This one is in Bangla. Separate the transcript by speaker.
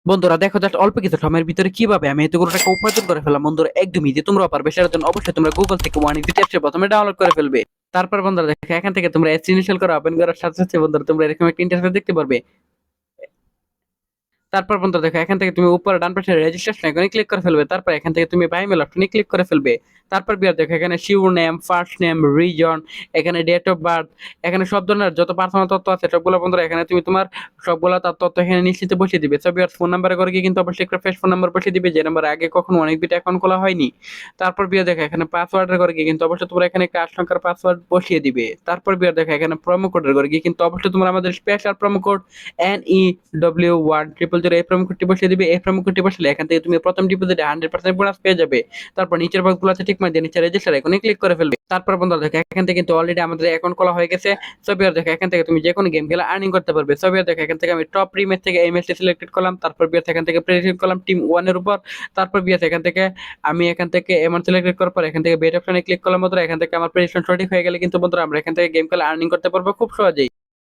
Speaker 1: বন্ধুরা দেখো জাস্ট অল্প কিছু সময়ের ভিতরে কিভাবে আমি এতগুলো টাকা উপার্জন করে ফেললাম। বন্ধুরা একদমই যে তোমরা পারবে সেটার জন্য অবশ্যই তোমরা গুগল থেকে ওয়ান ইজি টিপস প্রথমে ডাউনলোড করে ফেলবে। তারপর বন্ধুরা দেখো এখান থেকে তোমরা এস ইনিশিয়াল করে ওপেন করার সাথে সাথে বন্ধুরা তোমরা এরকম একটা ইন্টারফেস দেখতে পারবে। তারপর বন্ধুরা দেখো এখান থেকে তুমি উপরে ডান পাশে রেজিস্ট্রেশন আইকনে ক্লিক করে ফেলবে। তারপর এখান থেকে তুমি বাই মেল অপশনে ক্লিক করে ফেলবে। তারপর বিয়ার দেখো এখানে sure name, first name, reason, এখানে ডেট অফ বার্থ, এখানে সব ধরনের যত পার্সোনাল তথ্য আছে সবগুলো বন্ধুরা এখানে তুমি তোমার সবগুলো তার তথ্য এখানে নিশ্চিত বসিয়ে দিবে। সব বিয়ার ফোন নাম্বারে করে গিয়ে কিন্তু অবশ্যই একটা ফ্রেশ ফোন নাম্বার বসিয়ে দিবে যে নাম্বার আগে কখনো অনেক বিটা অ্যাকাউন্ট খোলা হয়নি। তারপর বিয়ার দেখো এখানে পাসওয়ার্ডের করে গিয়ে কিন্তু অবশ্যই তোমরা এখানে একটা 8 সংখ্যার পাসওয়ার্ড বসিয়ে দিবে। তারপর বিয়ার দেখো এখানে প্রোমো কোডের করে গিয়ে কিন্তু অবশ্যই তোমরা আমাদের স্পেশাল প্রোমো কোড NEW1000 এই প্রোমো কোডটি বসিয়ে দিবে। এই প্রোমো কোডটি বসালে এখান থেকে তুমি প্রথম ডিপোজিটে 100% বোনাস পেয়ে যাবে। তারপর নিচের বক্সগুলো আছে ঠিক মাঝে নিচে রেজিস্টার আইকনে ক্লিক করে ফেলবে। তারপর বন্ধুরা দেখো এখান থেকে কিন্তু অলরেডি আমাদের অ্যাকাউন্ট খোলা হয়ে গেছে। সবিয়ার দেখো এখান থেকে তুমি যে কোনো গেম খেলে আর্নিং করতে পারবে। সবিয়ার দেখো এখান থেকে আমি টপ রিমেজ থেকে এই ম্যাচটি সিলেক্টেড করলাম। তারপর বিয়ার এখান থেকে প্রেডিক্ট করলাম টিম 1 এর উপর। তারপর বিয়ার এখান থেকে আমি এখান থেকে এমন সিলেক্টেড করার পর এখান থেকে বেট অপশনে ক্লিক করলাম। বন্ধুরা এখান থেকে আমার প্রেডিকশন সঠিক হয়ে গেলে কিন্তু বন্ধুরা আমরা এখান থেকে গেম খেলে আর্নিং করতে পারবো খুব সহজেই।